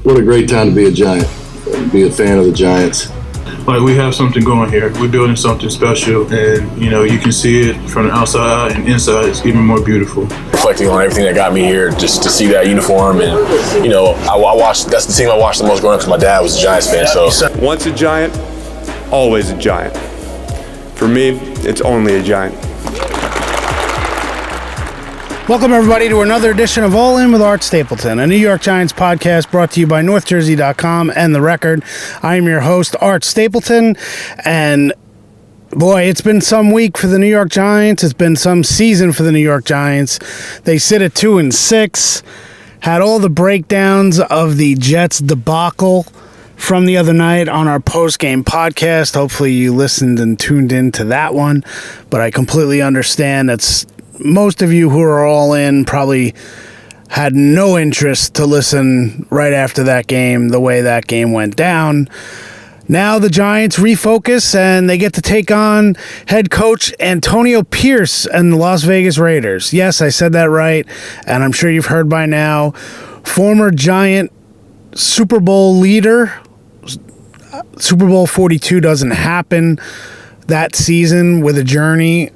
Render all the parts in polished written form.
What a great time to be a Giant, be a fan of the Giants. Like, we have something going here. We're building something special, and you can see it from the outside and inside. It's even more beautiful. Reflecting on everything that got me here, just to see that uniform, and I watched. That's the team I watched the most growing up because my dad was a Giants fan. So once a Giant, always a Giant. For me, it's only a Giant. Welcome, everybody, to another edition of All In with Art Stapleton, a New York Giants podcast brought to you by NorthJersey.com and The Record. I am your host, Art Stapleton, and boy, it's been some week for the New York Giants. It's been some season for the New York Giants. They sit at 2-6, had all the breakdowns of the Jets debacle from the other night on our post-game podcast. Hopefully you listened and tuned in to that one, but I completely understand that's most of you who are all in probably had no interest to listen right after that game, the way that game went down. Now the Giants refocus and they get to take on head coach Antonio Pierce and the Las Vegas Raiders. Yes, I said that right, and I'm sure you've heard by now. Former Giant Super Bowl leader. Super Bowl 42 doesn't happen that season with a journey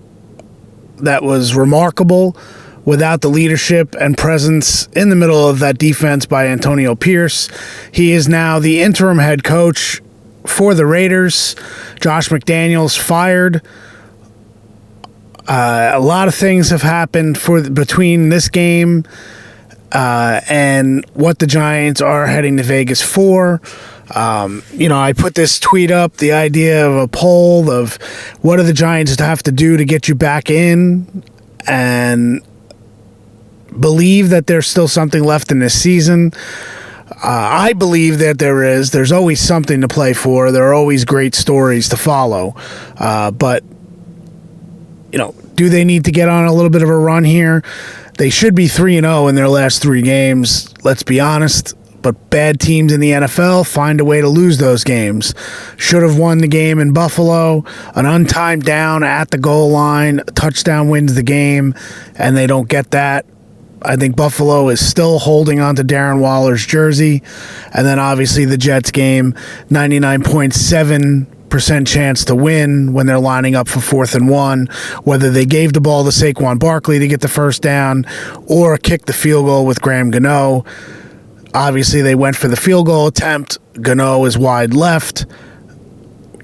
that was remarkable without the leadership and presence in the middle of that defense by Antonio Pierce. He is now the interim head coach for the Raiders. Josh McDaniels fired. A lot of things have happened between this game and what the Giants are heading to Vegas for. I put this tweet up, the idea of a poll of what do the Giants have to do to get you back in and believe that there's still something left in this season. I believe that there is. There's always something to play for. There are always great stories to follow. But do they need to get on a little bit of a run here? They should be 3-0 in their last 3 games. Let's be honest. But bad teams in the NFL find a way to lose those games. Should have won the game in Buffalo. An untimed down at the goal line. A touchdown wins the game, and they don't get that. I think Buffalo is still holding on to Darren Waller's jersey. And then obviously the Jets game, 99.7% chance to win when they're lining up for 4th and 1. Whether they gave the ball to Saquon Barkley to get the first down or kicked the field goal with Graham Gano. Obviously, they went for the field goal attempt. Gano is wide left.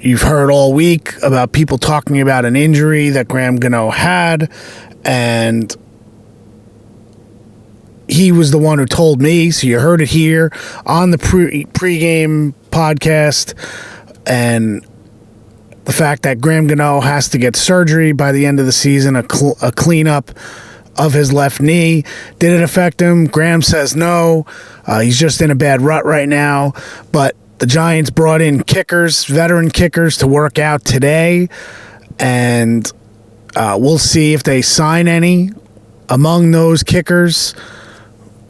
You've heard all week about people talking about an injury that Graham Gano had, and he was the one who told me, so you heard it here on the pregame podcast, and the fact that Graham Gano has to get surgery by the end of the season, a cleanup of his left knee. Did it affect him? Graham says no. He's just in a bad rut right now. But the Giants brought in kickers, veteran kickers, to work out today. And we'll see if they sign any among those kickers.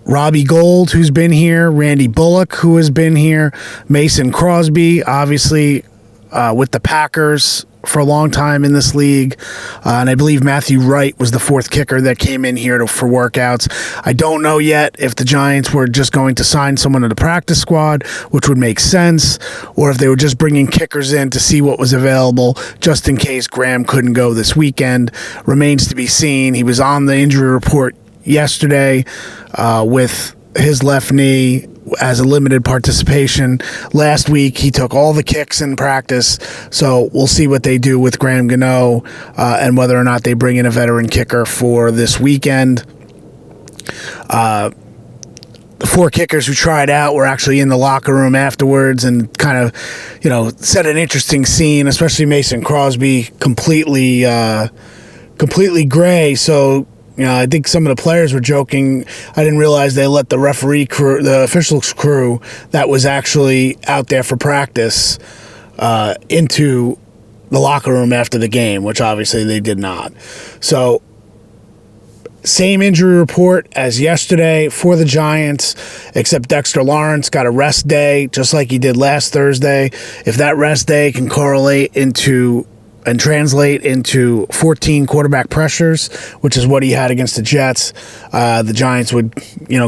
Robbie Gould, who's been here. Randy Bullock, who has been here. Mason Crosby, obviously with the Packers for a long time in this league. And I believe Matthew Wright was the 4th kicker that came in here for workouts. I don't know yet if the Giants were just going to sign someone to the practice squad, which would make sense, or if they were just bringing kickers in to see what was available just in case Graham couldn't go this weekend. Remains to be seen. He was on the injury report yesterday with his left knee as a limited participation. Last week, he took all the kicks in practice, so we'll see what they do with Graham Gano and whether or not they bring in a veteran kicker for this weekend. The 4 kickers who tried out were actually in the locker room afterwards and kind of, set an interesting scene, especially Mason Crosby, completely gray, so I think some of the players were joking. I didn't realize they let the referee crew, the officials crew that was actually out there for practice, into the locker room after the game, which obviously they did not. So, same injury report as yesterday for the Giants, except Dexter Lawrence got a rest day, just like he did last Thursday. If that rest day can correlate into and translate into 14 quarterback pressures, which is what he had against the Jets, the Giants would,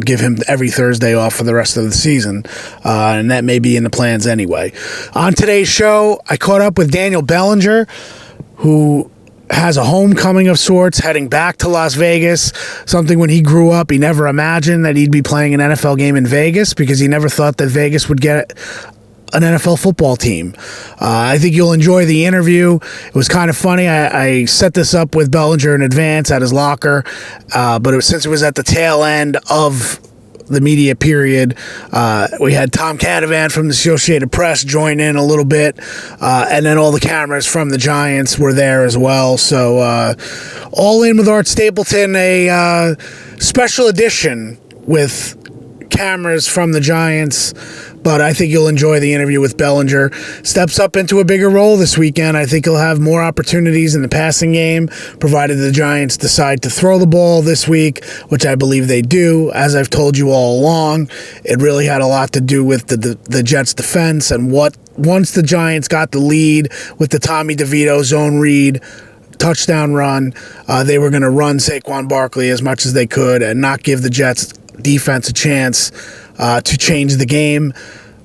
give him every Thursday off for the rest of the season, and that may be in the plans anyway. On today's show, I caught up with Daniel Bellinger, who has a homecoming of sorts, heading back to Las Vegas, something when he grew up, he never imagined that he'd be playing an NFL game in Vegas because he never thought that Vegas would get an NFL football team. I think you'll enjoy the interview. It was kind of funny. I set this up with Bellinger in advance at his locker, but since it was at the tail end of the media period, we had Tom Canavan from the Associated Press join in a little bit, and then all the cameras from the Giants were there as well. So all in with Art Stapleton, a special edition with cameras from the Giants, but I think you'll enjoy the interview with Bellinger. Steps up into a bigger role this weekend. I think he'll have more opportunities in the passing game, provided the Giants decide to throw the ball this week, which I believe they do. As I've told you all along, it really had a lot to do with the Jets' defense and once the Giants got the lead with the Tommy DeVito zone read touchdown run, they were going to run Saquon Barkley as much as they could and not give the Jets defense a chance to change the game.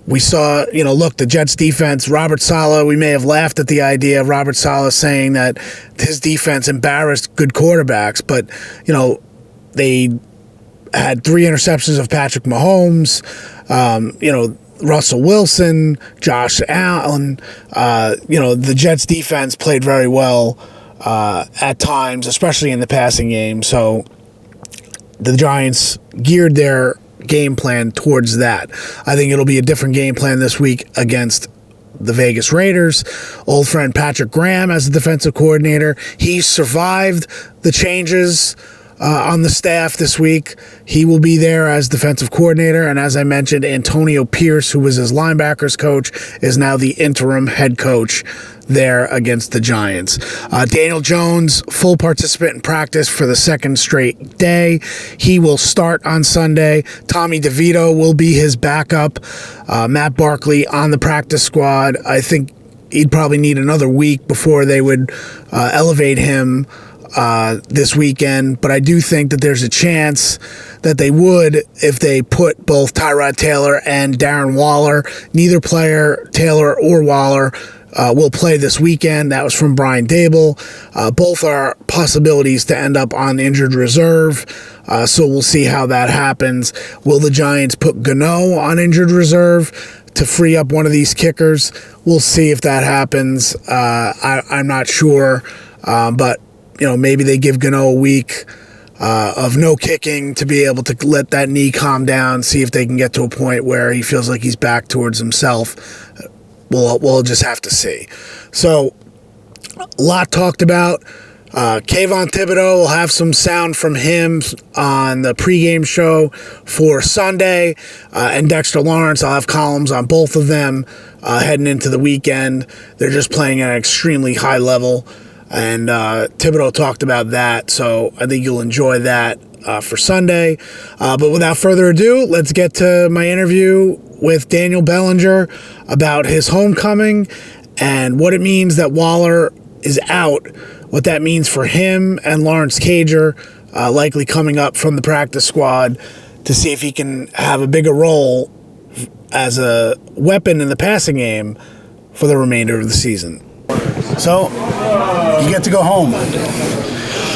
We saw, the Jets defense, Robert Saleh, we may have laughed at the idea of Robert Saleh saying that his defense embarrassed good quarterbacks, but, they had 3 interceptions of Patrick Mahomes, Russell Wilson, Josh Allen. The Jets defense played very well at times, especially in the passing game. So the Giants geared their game plan towards that. I think it'll be a different game plan this week against the Vegas Raiders. Old friend Patrick Graham as the defensive coordinator. He survived the changes on the staff this week. He will be there as defensive coordinator, and as I mentioned, Antonio Pierce, who was his linebackers coach, is now the interim head coach there against the Giants. Daniel Jones, full participant in practice for the second straight day. He will start on Sunday. Tommy DeVito will be his backup. Matt Barkley on the practice squad. I think he'd probably need another week before they would elevate him this weekend, but I do think that there's a chance that they would if they put both Tyrod Taylor and Darren Waller. Neither player, Taylor or Waller, will play this weekend. That was from Brian Dable. Both are possibilities to end up on injured reserve, so we'll see how that happens. Will the Giants put Gano on injured reserve to free up one of these kickers? We'll see if that happens. I'm not sure, but maybe they give Gano a week of no kicking to be able to let that knee calm down, see if they can get to a point where he feels like he's back towards himself. We'll just have to see. So, a lot talked about. Kayvon Thibodeau will have some sound from him on the pregame show for Sunday. And Dexter Lawrence, I'll have columns on both of them heading into the weekend. They're just playing at an extremely high level. And Thibodeau talked about that, so I think you'll enjoy that for Sunday. But without further ado, let's get to my interview with Daniel Bellinger about his homecoming and what it means that Waller is out, what that means for him and Lawrence Cager, likely coming up from the practice squad to see if he can have a bigger role as a weapon in the passing game for the remainder of the season. So, you get to go home.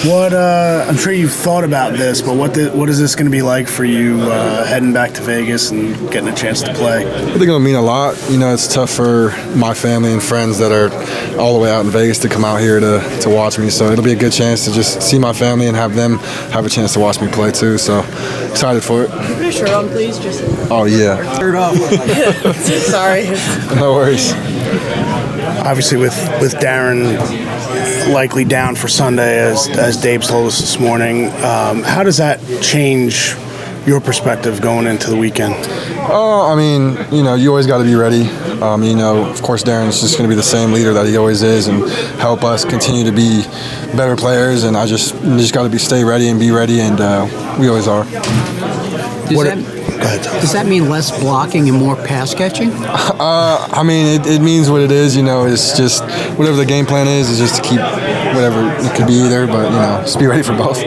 I'm sure you've thought about this, but what is this going to be like for you heading back to Vegas and getting a chance to play? I think it'll mean a lot. It's tough for my family and friends that are all the way out in Vegas to come out here to watch me. So it'll be a good chance to just see my family and have them have a chance to watch me play too. So excited for it. Put your shirt on, please. Oh, yeah. Shirt off. Sorry. No worries. Obviously, with Darren likely down for Sunday, as Dave's told us this morning, how does that change your perspective going into the weekend? You always got to be ready. Of course, Darren's just going to be the same leader that he always is and help us continue to be better players. And I just got to stay ready and be ready, and we always are. Go ahead, Tom. Does that mean less blocking and more pass catching? I mean, it means what it is. It's just whatever the game plan is just to keep whatever it could be either. But just be ready for both.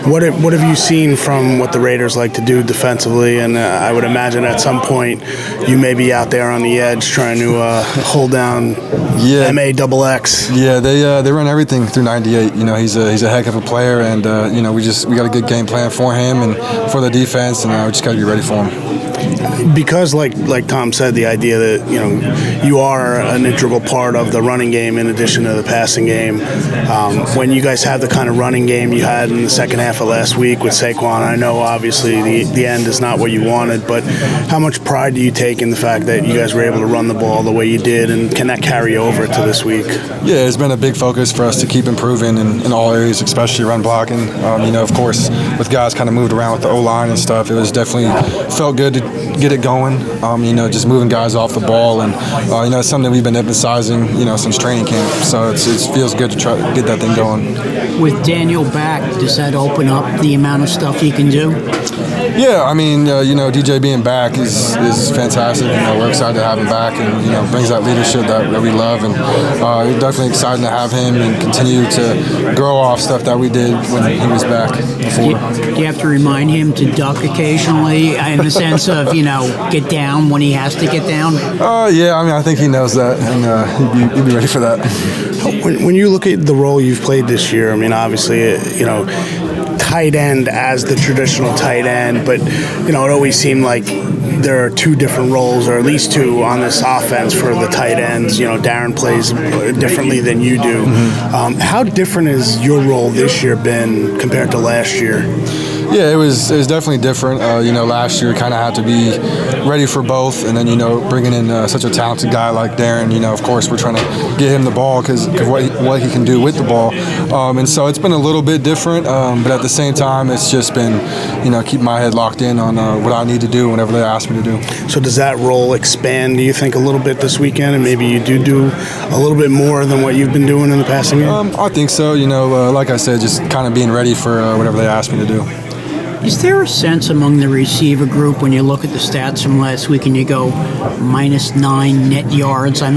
What have you seen from what the Raiders like to do defensively? And I would imagine at some point you may be out there on the edge trying to hold down MAXX. Yeah, they run everything through 98. He's a heck of a player, and we got a good game plan for him and for the defense, and we just got to be ready for him. Because like Tom said, the idea that you are an integral part of the running game in addition to the passing game. When you guys have the kind of running game you had in the second half of last week with Saquon, I know obviously the end is not what you wanted, but how much pride do you take in the fact that you guys were able to run the ball the way you did, and can that carry over to this week? Yeah, it's been a big focus for us to keep improving in all areas, especially run blocking. Of course, with guys kind of moved around with the O-line and stuff, it was definitely felt good to get it going. Just moving guys off the ball, and it's something we've been emphasizing, since training camp. So it feels good to try to get that thing going. With Daniel back, does that open up the amount of stuff he can do? Yeah, DJ being back is fantastic. We're excited to have him back, and brings that leadership that we love, and we're definitely excited to have him and continue to grow off stuff that we did when he was back before. Do you have to remind him to duck occasionally, in the sense of get down when he has to get down? Yeah, I think he knows that, and he'd be ready for that. When you look at the role you've played this year, obviously, tight end as the traditional tight end, but it always seemed like there are two different roles, or at least two, on this offense for the tight ends. Darren plays differently than you do. How different has your role this year been compared to last year? Yeah, it was definitely different. Last year kind of had to be ready for both, and then bringing in such a talented guy like Darren. Of course, we're trying to get him the ball because of what he can do with the ball, and so it's been a little bit different. But at the same time, it's just been keep my head locked in on what I need to do whenever they ask me to do. So does that role expand, do you think, a little bit this weekend, and maybe you do a little bit more than what you've been doing in the passing game? I think so. Like I said, just kind of being ready for whatever they ask me to do. Is there a sense among the receiver group when you look at the stats from last week and you go -9 net yards? Are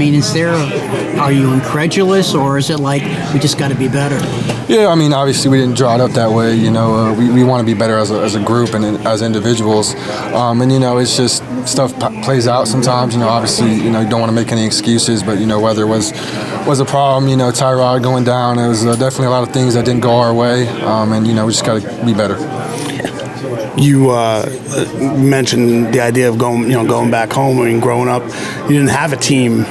you incredulous, or is it like we just got to be better? Yeah, obviously we didn't draw it up that way. We want to be better as a group and as individuals. It's just stuff plays out sometimes. Obviously, you don't want to make any excuses, but weather was a problem. Tyrod going down. It was definitely a lot of things that didn't go our way, and we just got to be better. You mentioned the idea of going back home. Growing up, you didn't have a team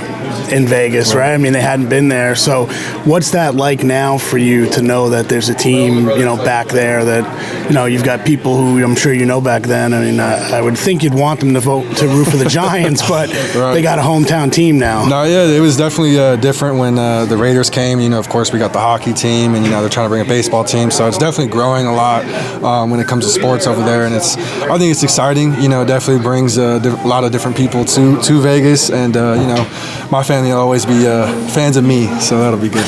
in Vegas, right? They hadn't been there. So what's that like now for you to know that there's a team, back there, that, you've got people who I'm sure back then. I would think you'd want them to vote to root for the Giants, but right. They got a hometown team now. No, yeah, it was definitely different when the Raiders came. Of course, we got the hockey team, and, they're trying to bring a baseball team. So it's definitely growing a lot when it comes to sports over there. And I think it's exciting. It definitely brings a lot of different people to Vegas. And, my family will always be fans of me, so that'll be good.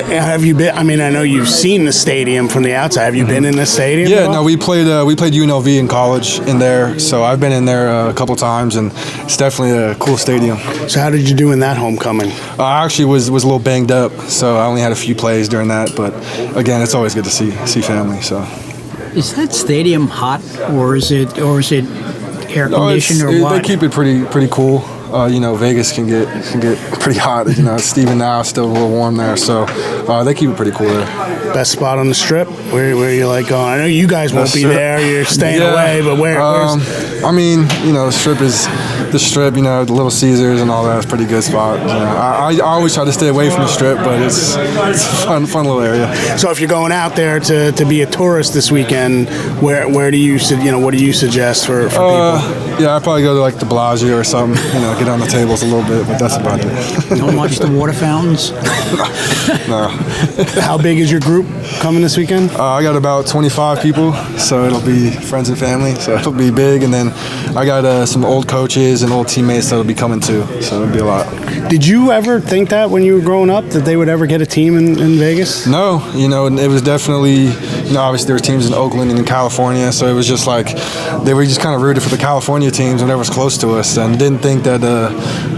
Have you been? I know you've seen the stadium from the outside. Have you been in the stadium? Yeah, no, we played UNLV in college in there, so I've been in there a couple times, and it's definitely a cool stadium. So how did you do in that homecoming? I actually was a little banged up, so I only had a few plays during that. But again, it's always good to see family. So. Is that stadium hot, or is it air conditioned, or what? They keep it pretty cool. Vegas can get pretty hot. It's now still a little warm there, so they keep it pretty cool there. Best spot on the Strip? Where you like going? I know you guys won't be there. You're staying away, but where's? The Strip is the Strip. The Little Caesars and all that is a pretty good spot. I always try to stay away from the Strip, but it's a fun little area. So if you're going out there to be a tourist this weekend, where do you what do you suggest for people? Yeah, I'd probably go to like the Bellagio or something. Get on the tables a little bit, but that's about it. Don't watch the water fountains. No. How big is your group coming this weekend? I got about 25 people, so it'll be friends and family, so it'll be big. And then I got some old coaches and old teammates that'll be coming too, so it'll be a lot. Did you ever think that when you were growing up that they would ever get a team in Vegas? No, it was definitely, obviously there were teams in Oakland and in California, so it was just like they were just kind of rooted for the California teams whenever it was close to us, and didn't think that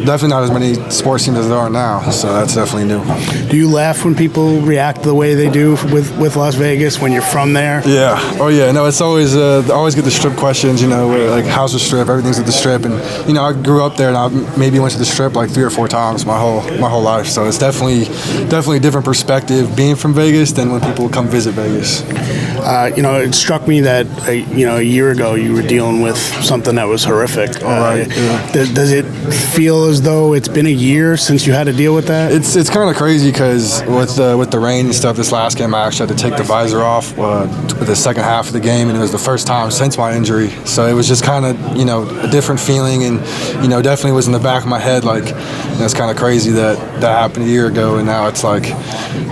definitely not as many sports teams as there are now, so that's definitely new. Do you laugh when people react the way they do with Las Vegas when you're from there? Yeah. Oh yeah. No, it's always I always get the Strip questions. Like how's the Strip? Everything's at the Strip, and I grew up there, and I maybe went to the Strip like 3 or 4 times my whole life. So it's definitely a different perspective being from Vegas than when people come visit Vegas. It struck me that a year ago you were dealing with something that was horrific. Right. Yeah. Does it feel as though it's been a year since you had to deal with that? It's kind of crazy because with the rain and stuff, this last game I actually had to take the visor off with the second half of the game, and it was the first time since my injury. So it was just kind of a different feeling, and definitely was in the back of my head like it's kind of crazy that happened a year ago, and now it's like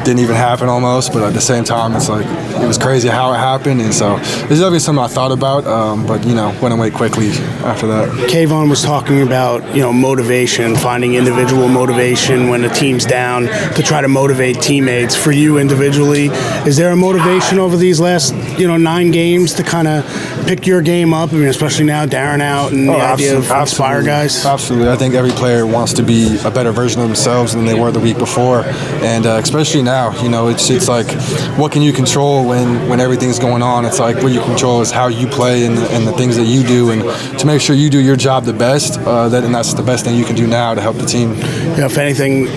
didn't even happen almost. But at the same time, it's like it was crazy how it happened, and so it's definitely something I thought about, but went away quickly after that. Kayvon was talking about motivation, finding individual motivation when the team's down to try to motivate teammates. For you individually, is there a motivation over these last 9 games to kind of pick your game up? I mean, especially now Darren out and the idea of inspire guys. Absolutely, I think every player wants to be a better version of themselves than they were the week before, and especially now, it's like what can you control when everything's going on? It's like what you control is how you play and the things that you do, and to make sure you do your job the best. And that's the best thing you can do now to help the team. If anything,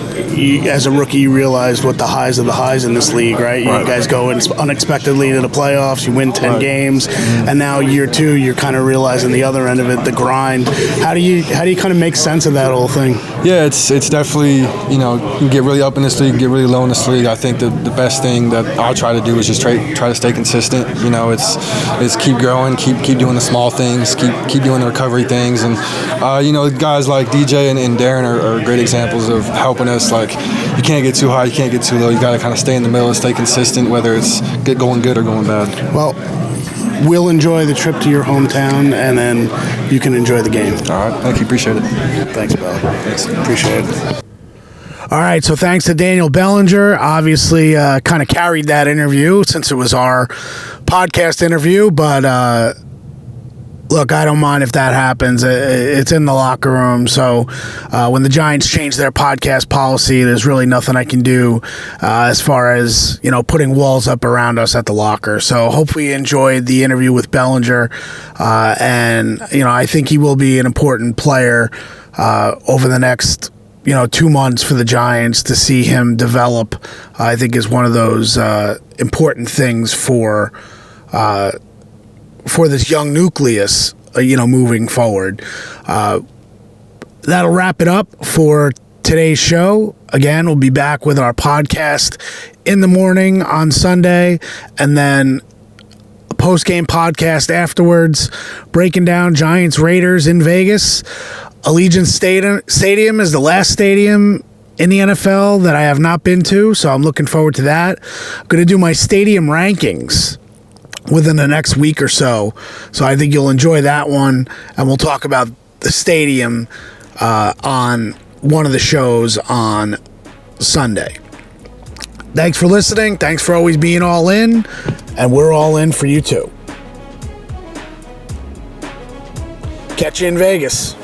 as a rookie, you realized what the highs of the highs in this league, right? You guys go in unexpectedly to the playoffs, you win 10 games, and now year 2, you're kind of realizing the other end of it, the grind. How do you kind of make sense of that whole thing? Yeah, it's definitely, you can get really up in this league, get really low in this league. I think the best thing that I try to do is just try to stay consistent. It's keep growing, keep doing the small things, keep doing the recovery things, and guys like DJ and Darren are great examples of helping us. Like, you can't get too high, you can't get too low. You got to kind of stay in the middle and stay consistent, whether it's going good or going bad. Well, we'll enjoy the trip to your hometown, and then you can enjoy the game. All right, thank you, appreciate it. Thanks, Bell. Thanks, appreciate it. All right, so thanks to Daniel Bellinger. Obviously, kind of carried that interview since it was our podcast interview, but look, I don't mind if that happens. It's in the locker room, so when the Giants change their podcast policy, there's really nothing I can do as far as putting walls up around us at the locker. So hopefully you enjoyed the interview with Bellinger, and I think he will be an important player over the next 2 months for the Giants. To see him develop, I think, is one of those important things for this young nucleus, moving forward. That'll wrap it up for today's show. Again, we'll be back with our podcast in the morning on Sunday, and then a post-game podcast afterwards, breaking down Giants Raiders in Vegas. Allegiant Stadium is the last stadium in the NFL that I have not been to, so I'm looking forward to that. I'm going to do my stadium rankings within the next week or so I think you'll enjoy that one, and we'll talk about the stadium on one of the shows on Sunday. Thanks for listening. Thanks for always being all in, and we're all in for you too. Catch you in Vegas.